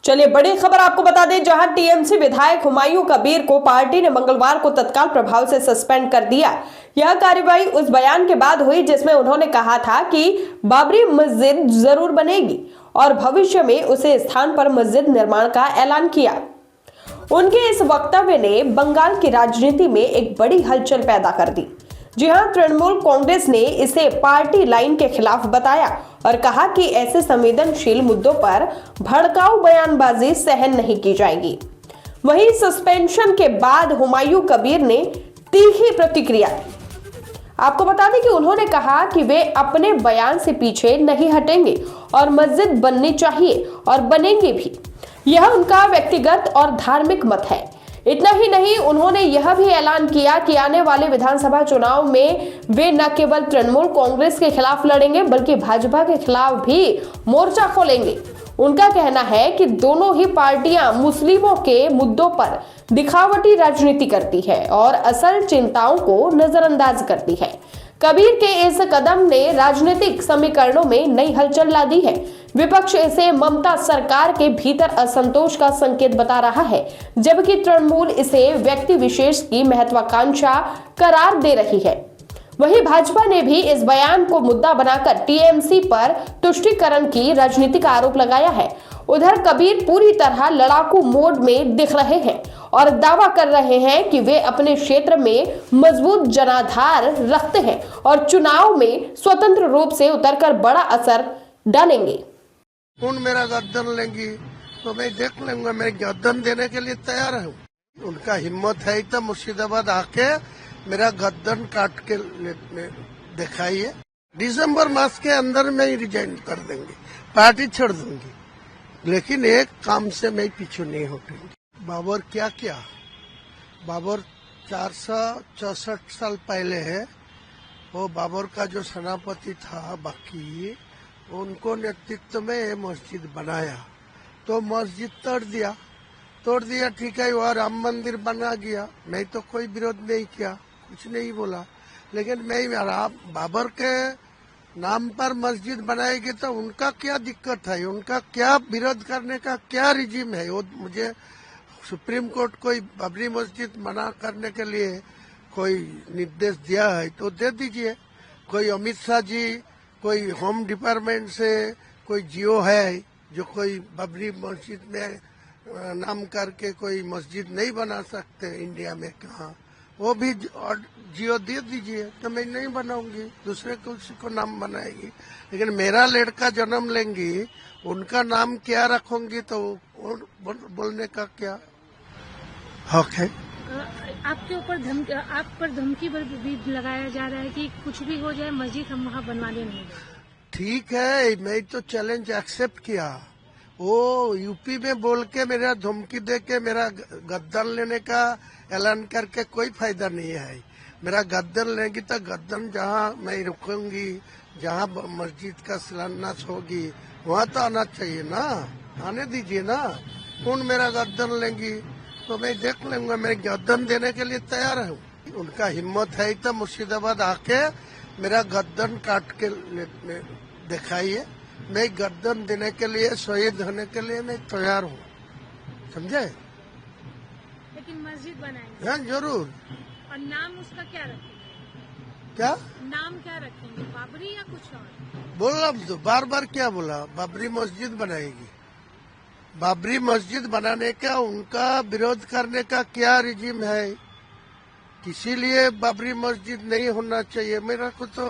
चलिए बड़ी खबर आपको बता दें, जहां टीएमसी विधायक हुमायूं कबीर को पार्टी ने मंगलवार को तत्काल प्रभाव से सस्पेंड कर दिया। यह कार्रवाई उस बयान के बाद हुई जिसमें उन्होंने कहा था कि बाबरी मस्जिद जरूर बनेगी और भविष्य में उसे स्थान पर मस्जिद निर्माण का ऐलान किया। उनके इस वक्तव्य ने बंगाल की राजनीति में एक बड़ी हलचल पैदा कर दी। जी हां, तृणमूल कांग्रेस ने इसे पार्टी लाइन के खिलाफ बताया और कहा कि ऐसे संवेदनशील मुद्दों पर भड़काऊ बयानबाजी सहन नहीं की जाएगी। वहीं सस्पेंशन के बाद हुमायूं कबीर ने तीखी प्रतिक्रिया दी। आपको बता दें कि उन्होंने कहा कि वे अपने बयान से पीछे नहीं हटेंगे और मस्जिद बननी चाहिए और बनेंगे भी। यह उनका व्यक्तिगत और धार्मिक मत है। इतना ही नहीं, उन्होंने यह भी ऐलान किया कि आने वाले विधानसभा चुनाव में वे न केवल तृणमूल कांग्रेस के खिलाफ लड़ेंगे बल्कि भाजपा के खिलाफ भी मोर्चा खोलेंगे। उनका कहना है कि दोनों ही पार्टियां मुस्लिमों के मुद्दों पर दिखावटी राजनीति करती है और असल चिंताओं को नजरअंदाज करती है। कबीर के इस कदम ने राजनीतिक समीकरणों में नई हलचल ला दी है। विपक्ष इसे ममता सरकार के भीतर असंतोष का संकेत बता रहा है, जबकि तृणमूल इसे व्यक्ति विशेष की महत्वाकांक्षा करार दे रही है। वहीं भाजपा ने भी इस बयान को मुद्दा बनाकर टीएमसी पर तुष्टीकरण की राजनीति का आरोप लगाया है। उधर कबीर पूरी तरह लड़ाकू मोड में दिख रहे हैं और दावा कर रहे हैं कि वे अपने क्षेत्र में मजबूत जनाधार रखते हैं और चुनाव में स्वतंत्र रूप से उतरकर बड़ा असर डालेंगे। कौन मेरा गर्दन लेंगी तो मैं देख लूंगा, मैं गर्दन देने के लिए तैयार हूँ। उनका हिम्मत है तो मुर्शिदाबाद आके मेरा गर्दन काट के दिखाइए। दिसंबर मास के अंदर में ही रिजाइन कर देंगे, पार्टी छोड़ दूंगी, लेकिन एक काम से मैं पीछे नहीं हटूंगी। बाबर क्या किया? बाबर 464 साल पहले है, वो बाबर का जो सेनापति था बाकी, उनको नेतृत्व में मस्जिद बनाया, तो मस्जिद तोड़ दिया ठीक है, वह राम मंदिर बना गया। मैं तो कोई विरोध नहीं किया, कुछ नहीं बोला, लेकिन मैं बाबर के नाम पर मस्जिद बनाएगी तो उनका क्या दिक्कत है? उनका क्या विरोध करने का क्या रिजीम है? वो मुझे सुप्रीम कोर्ट कोई बाबरी मस्जिद मना करने के लिए कोई निर्देश दिया है तो दे दीजिए। कोई अमित शाह जी, कोई होम डिपार्टमेंट से कोई जियो है जो कोई बाबरी मस्जिद में नाम करके कोई मस्जिद नहीं बना सकते इंडिया में, कहाँ? वो भी जियो दे दीजिए तो मैं नहीं बनाऊंगी, दूसरे किसी को नाम बनाएगी। लेकिन मेरा लड़का जन्म लेंगी, उनका नाम क्या रखूंगी तो बोलने का क्या हक है? आपके ऊपर आप पर धमकी भी लगाया जा रहा है कि कुछ भी हो जाए मस्जिद हम वहाँ बनवाने नहीं। ठीक है, मैं तो चैलेंज एक्सेप्ट किया। वो यूपी में बोल के मेरा धमकी दे के मेरा गद्दन लेने का ऐलान करके कोई फायदा नहीं है। मेरा गद्दन लेंगी तो गद्दन जहाँ मैं रुकूंगी, जहाँ मस्जिद का शिलान्यास होगी वहाँ तो आना चाहिए ना, आने दीजिए ना। कौन मेरा गद्दन लेंगी तो मैं देख लूंगा, मैं गर्दन देने के लिए तैयार हूँ। उनका हिम्मत है तो मुर्शिदाबाद आके मेरा गर्दन काट के दिखाइए। मैं गर्दन देने के लिए, शहीद होने के लिए मैं तैयार हूँ, समझे? लेकिन मस्जिद बनाएंगे? हाँ जरूर। और नाम उसका क्या रखेंगे? क्या नाम क्या रखेंगे, बाबरी या कुछ और? बोला तो बार बार क्या बोला? बाबरी मस्जिद बनाएगी। बाबरी मस्जिद बनाने का उनका विरोध करने का क्या रिजीम है? इसीलिए बाबरी मस्जिद नहीं होना चाहिए। मेरा को तो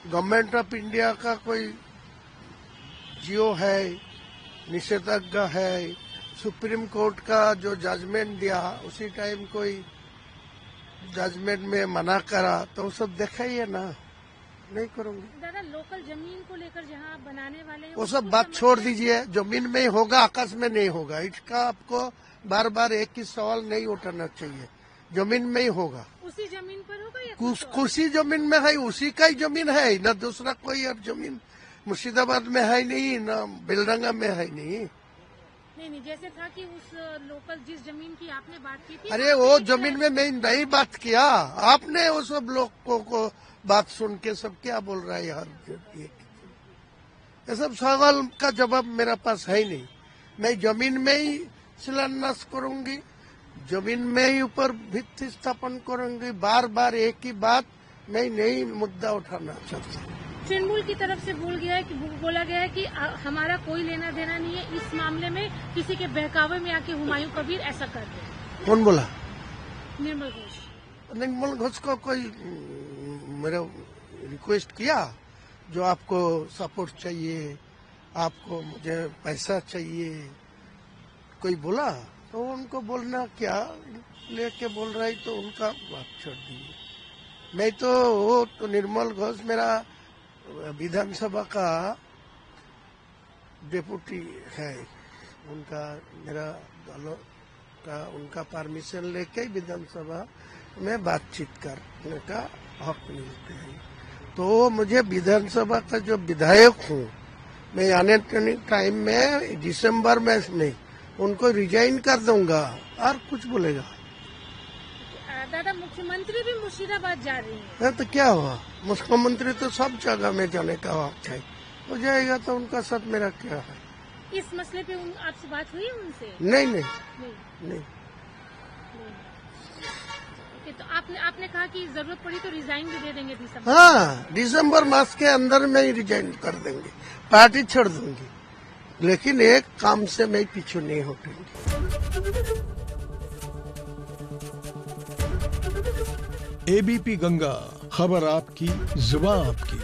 गवर्नमेंट ऑफ इंडिया का कोई जियो है, निषेधाज्ञा है, सुप्रीम कोर्ट का जो जजमेंट दिया उसी टाइम कोई जजमेंट में मना करा तो सब देखा ही है ना, नहीं करूंगी। दादा, लोकल जमीन को लेकर जहाँ बनाने वाले हैं वो सब बात छोड़ दीजिए। जमीन में ही होगा, आकाश में नहीं होगा। इसका आपको बार बार एक ही सवाल नहीं उठाना चाहिए। जमीन में ही होगा। उसी जमीन पर होगा या उसी जमीन में है, उसी का ही जमीन है ना, दूसरा कोई अब जमीन मुर्शिदाबाद में है नहीं, ना बेलडंगा में है नहीं। नहीं, जैसे था कि उस लोकल जिस जमीन की आपने बात की थी। अरे वो जमीन में मैं नहीं बात किया, आपने वो सब लोगों को बात सुन के सब क्या बोल रहा है यार। ये सब सवाल का जवाब मेरे पास है ही नहीं। मैं जमीन में ही शिलान्यास करूंगी, जमीन में ही ऊपर भित्ति स्थापन करूंगी। बार बार एक ही बात, मैं नई मुद्दा उठाना चाहता हूँ। तृणमूल की तरफ से बोला गया है कि हमारा कोई लेना देना नहीं है इस मामले में, किसी के बहकावे में आके हुमायूं कबीर ऐसा कर दे। कौन बोला? निर्मल घोष। निर्मल घोष को कोई मेरा रिक्वेस्ट किया जो आपको सपोर्ट चाहिए, आपको मुझे पैसा चाहिए, कोई बोला तो उनको बोलना क्या लेके बोल रहा है तो उनका बात छोड़ दीजिए। मैं तो वो तो निर्मल घोष मेरा विधानसभा का डिप्टी है, उनका मेरा दलों का उनका परमिशन लेके विधानसभा में बातचीत करने का हक मिलते हैं। तो मुझे विधानसभा का जो विधायक हूँ, मैं आने वाले टाइम में दिसंबर में उनको रिजाइन कर दूंगा और कुछ बोलेगा। दादा मुख्यमंत्री भी मुर्शिदाबाद जा रही है तो क्या हुआ, मुख्यमंत्री तो सब जगह में जाने का हक है, हो जाएगा तो उनका साथ मेरा क्या है। इस मसले पे आपसे बात हुई उनसे? नहीं। ओके, तो आपने कहा कि जरूरत पड़ी तो रिजाइन भी दे देंगे दिसंबर। हाँ, दिसंबर मास के अंदर में ही रिजाइन कर देंगे, पार्टी छोड़ दूंगी, लेकिन एक काम से मैं पीछे नहीं हटूंगी। एबीपी गंगा, खबर आपकी, जुबान आपकी।